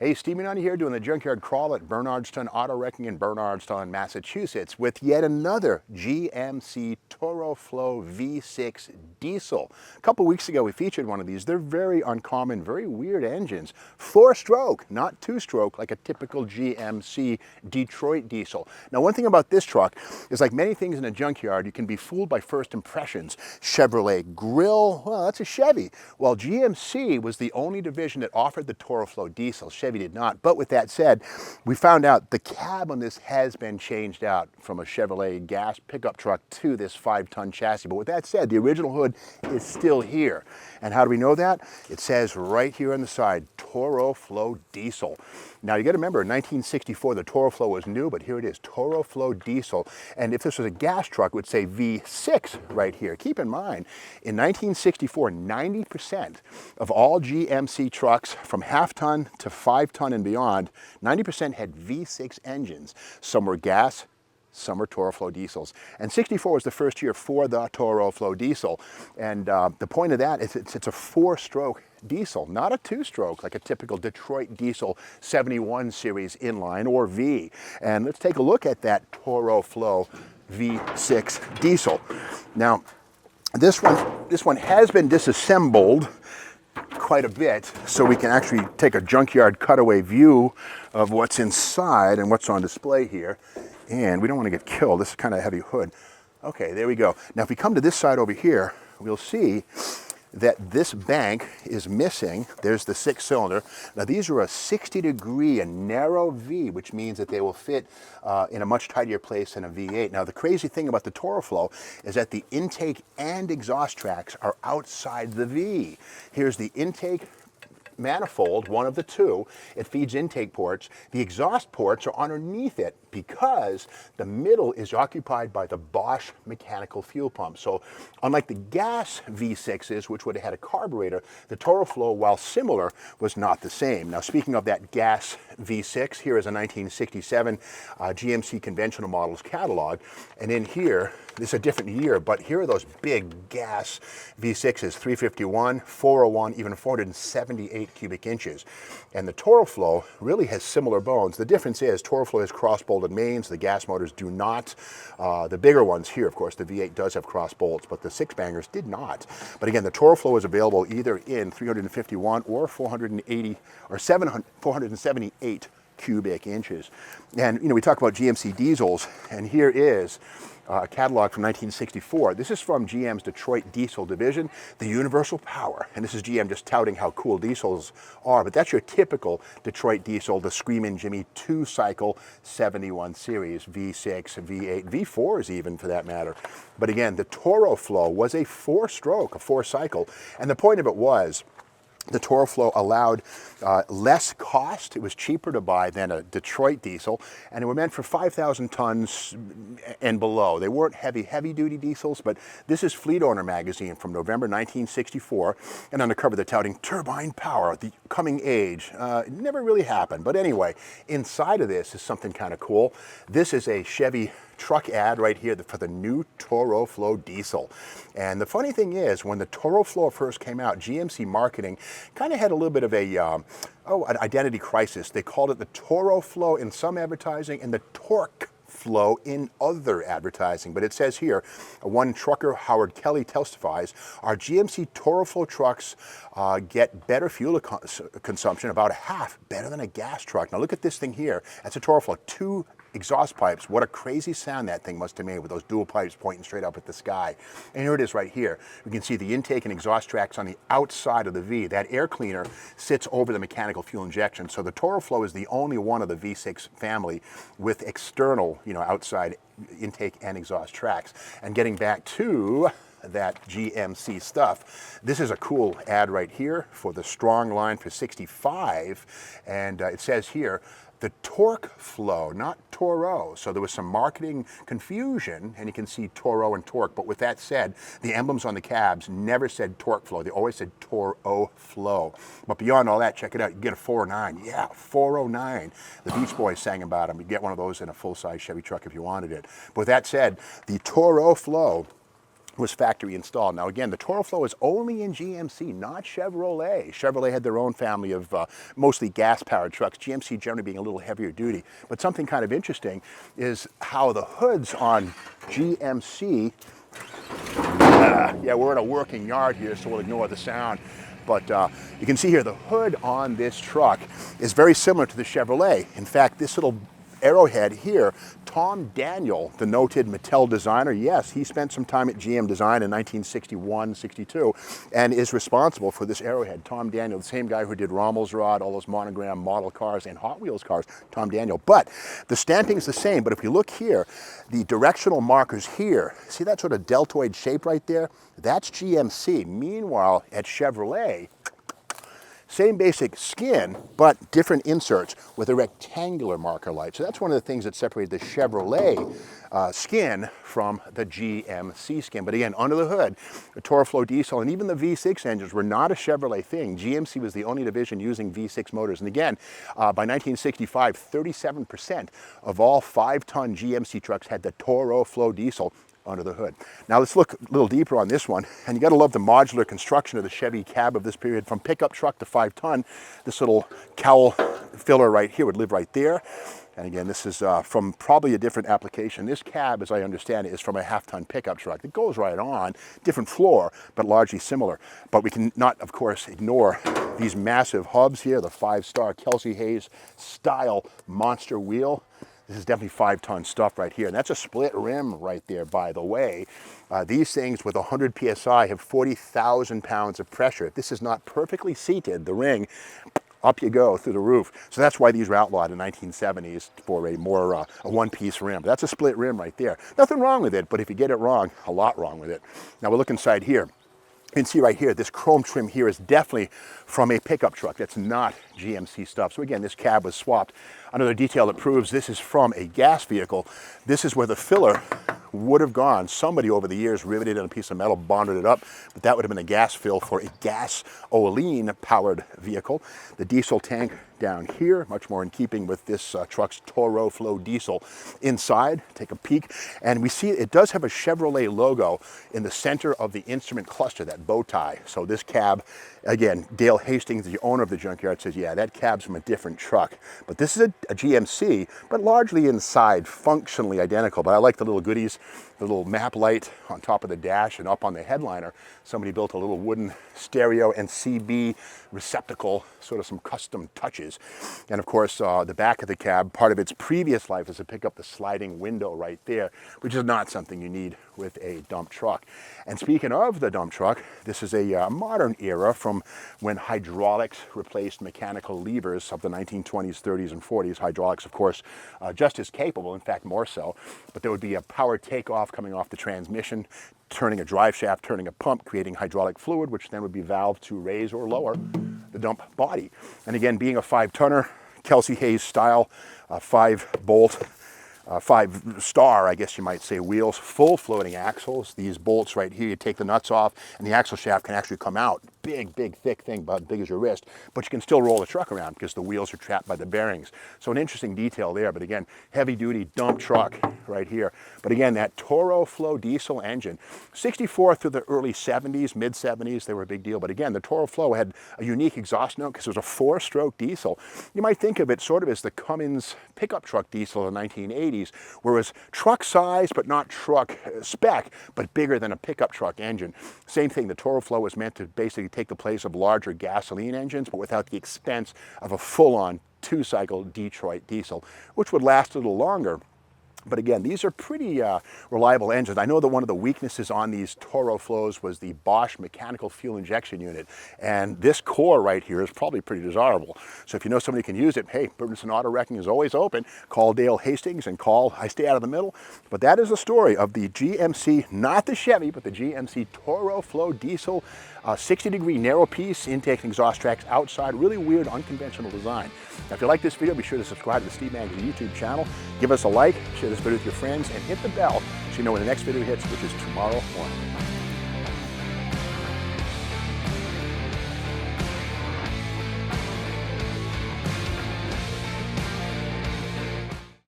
Hey, Steve Minani here doing the Junkyard Crawl at Bernardston Auto Wrecking in Bernardston, Massachusetts with yet another GMC Toro Flow V6 diesel. A couple weeks ago we featured one of these. They're very uncommon, very weird engines. 4-stroke, not 2-stroke like a typical GMC Detroit diesel. Now one thing about this truck is like many things in a junkyard, you can be fooled by first impressions. Chevrolet grill, well that's a Chevy. Well, GMC was the only division that offered the Toro Flow diesel. Chevy did not. But with that said, we found out the cab on this has been changed out from a Chevrolet gas pickup truck to this 5-ton chassis. But with that said, the original hood is still here. And how do we know that? It says right here on the side, Toro Flow diesel. Now you got to remember, in 1964, the Toro Flow was new, but here it is, Toro Flow diesel. And if this was a gas truck, it would say V6 right here. Keep in mind, in 1964, 90% of all GMC trucks from half-ton to 5-ton and beyond, 90% had V6 engines. Some were gas, some were Toro Flow diesels. And 64 was the first year for the Toro Flow diesel. And the point of that is it's a 4-stroke diesel, not a 2-stroke like a typical Detroit diesel 71 series inline or V. And let's take a look at that Toro Flow V6 diesel. Now, this one has been disassembled quite a bit, so we can actually take a junkyard cutaway view of what's inside and what's on display here. And we don't want to get killed. This is kind of a heavy hood. Okay, there we go. Now if we come to this side over here, we'll see that this bank is missing. There's the 6-cylinder. Now these are a 60-degree, a narrow V, which means that they will fit in a much tighter place than a V8. Now the crazy thing about the Toro Flow is that the intake and exhaust tracks are outside the V. Here's the intake manifold, one of the two. It feeds intake ports. The exhaust ports are underneath it because the middle is occupied by the Bosch mechanical fuel pump. So unlike the gas V6s, which would have had a carburetor, the Toro Flow, while similar, was not the same. Now speaking of that gas V6, here is a 1967 GMC conventional models catalog. And in here, this is a different year, but here are those big gas V6s, 351, 401, even 478 cubic inches. And the Toro Flow really has similar bones. The difference is Toro Flow has cross-bolted mains, the gas motors do not. The bigger ones here, of course, the V8 does have cross bolts, but the 6-bangers did not. But again, the Toro Flow is available either in 351 or 480 or 478 cubic inches. And we talk about GMC diesels, and here is a catalog from 1964. This is from GM's Detroit diesel division, the Universal Power. And this is GM just touting how cool diesels are, but that's your typical Detroit diesel, the Screamin' Jimmy 2-cycle 71 series, V6, V8, V4s even for that matter. But again, the Toro Flow was a 4-stroke, a 4-cycle, and the point of it was, the Toro Flow allowed less cost. It was cheaper to buy than a Detroit diesel, and they were meant for 5,000 tons and below. They weren't heavy-duty diesels, but this is Fleet Owner magazine from November 1964, and on the cover they're touting turbine power, the coming age. It never really happened, but anyway, inside of this is something kind of cool. This is a Chevy truck ad right here for the new Toro Flow diesel. And the funny thing is, when the Toro Flow first came out, GMC marketing kind of had a little bit of an identity crisis. They called it the Toro Flow in some advertising and the Torque Flow in other advertising. But it says here, one trucker, Howard Kelly, testifies, our GMC Toro Flow trucks get better fuel consumption, about a half better than a gas truck. Now look at this thing here. That's a Toro Flow, 2 exhaust pipes. What a crazy sound that thing must have made with those dual pipes pointing straight up at the sky. And here it is right here. We can see the intake and exhaust tracks on the outside of the V. That air cleaner sits over the mechanical fuel injection. So the Toro Flow is the only one of the V6 family with external, outside intake and exhaust tracks. And getting back to that GMC stuff, this is a cool ad right here for the Strong line for 65, and it says here, the Torque Flow, not Toro. So there was some marketing confusion, and you can see Toro and Torque. But with that said, the emblems on the cabs never said Torque Flow. They always said Toro Flow. But beyond all that, check it out. You get a 409. Yeah, 409. The Beach Boys sang about them. You get one of those in a full-size Chevy truck if you wanted it. But with that said, the Toro Flow was factory installed. Now again, the Toro Flow is only in GMC, not Chevrolet. Chevrolet had their own family of mostly gas-powered trucks, GMC generally being a little heavier duty. But something kind of interesting is how the hoods on GMC, yeah, we're in a working yard here, so we'll ignore the sound. But you can see here the hood on this truck is very similar to the Chevrolet. In fact, this little arrowhead here, Tom Daniel, the noted Mattel designer, yes, he spent some time at GM Design in 1961, 62, and is responsible for this arrowhead. Tom Daniel, the same guy who did Rommel's Rod, all those monogram model cars and Hot Wheels cars, Tom Daniel. But the stamping is the same, but if you look here, the directional markers here, see that sort of deltoid shape right there? That's GMC. Meanwhile, at Chevrolet, same basic skin, but different inserts with a rectangular marker light. So that's one of the things that separated the Chevrolet skin from the GMC skin. But again, under the hood, the Toro Flow diesel and even the V6 engines were not a Chevrolet thing. GMC was the only division using V6 motors. And again, by 1965, 37% of all 5-ton GMC trucks had the Toro Flow diesel under the hood. Now let's look a little deeper on this one, and you got to love the modular construction of the Chevy cab of this period. From pickup truck to 5-ton, this little cowl filler right here would live right there. And again, this is from probably a different application. This cab, as I understand it, is from a 1/2-ton pickup truck. It goes right on, different floor, but largely similar. But we can not, of course, ignore these massive hubs here, the 5-star Kelsey Hayes style monster wheel. This is definitely 5-ton stuff right here. And that's a split rim right there, by the way. These things with 100 PSI have 40,000 pounds of pressure. If this is not perfectly seated, the ring, up you go through the roof. So that's why these were outlawed in the 1970s for a more a one-piece rim. That's a split rim right there. Nothing wrong with it, but if you get it wrong, a lot wrong with it. Now we'll look inside here. You can see right here, this chrome trim here is definitely from a pickup truck. That's not GMC stuff. So again, this cab was swapped. Another detail that proves this is from a gas vehicle. This is where the filler would have gone. Somebody over the years riveted in a piece of metal, bonded it up, but that would have been a gas fill for a gasoline powered vehicle. The diesel tank down here, much more in keeping with this truck's Toro Flow diesel. Inside, take a peek, and we see it does have a Chevrolet logo in the center of the instrument cluster, that bow tie. So this cab, again, Dale Hastings, the owner of the junkyard, says, yeah, that cab's from a different truck. But this is a GMC, but largely inside, functionally identical. But I like the little goodies, the little map light on top of the dash and up on the headliner. Somebody built a little wooden stereo and CB receptacle, sort of some custom touches. And of course, the back of the cab, part of its previous life is to pick up the sliding window right there, which is not something you need with a dump truck. And speaking of the dump truck, this is a modern era from when hydraulics replaced mechanical levers of the 1920s, 30s, and 40s. Hydraulics, of course, just as capable, in fact, more so. But there would be a power takeoff coming off the transmission, turning a drive shaft, turning a pump, creating hydraulic fluid, which then would be valved to raise or lower the dump body. And again, being a 5-tonner, Kelsey Hayes style, 5-bolt, 5-star, I guess you might say, wheels, full floating axles. These bolts right here, you take the nuts off and the axle shaft can actually come out. Big, big, thick thing, about big as your wrist, but you can still roll the truck around because the wheels are trapped by the bearings. So an interesting detail there, but again, heavy duty dump truck right here. But again, that Toro Flow diesel engine, 64 through the early 70s, mid 70s, they were a big deal. But again, the Toro Flow had a unique exhaust note because it was a 4-stroke diesel. You might think of it sort of as the Cummins pickup truck diesel in the 1980s, where it was truck size, but not truck spec, but bigger than a pickup truck engine. Same thing, the Toro Flow was meant to basically take the place of larger gasoline engines, but without the expense of a full-on 2-cycle Detroit diesel, which would last a little longer. But again, these are pretty reliable engines. I know that one of the weaknesses on these Toro Flows was the Bosch mechanical fuel injection unit. And this core right here is probably pretty desirable. So if you know somebody can use it, hey, Burnison Auto Wrecking is always open. Call Dale Hastings and call, I stay out of the middle. But that is the story of the GMC, not the Chevy, but the GMC Toro Flow diesel, 60-degree narrow piece, intake and exhaust tracks outside, really weird, unconventional design. Now, if you like this video, be sure to subscribe to the Steve Mangus YouTube channel. Give us a like, share this video with your friends, and hit the bell so you know when the next video hits, which is tomorrow morning.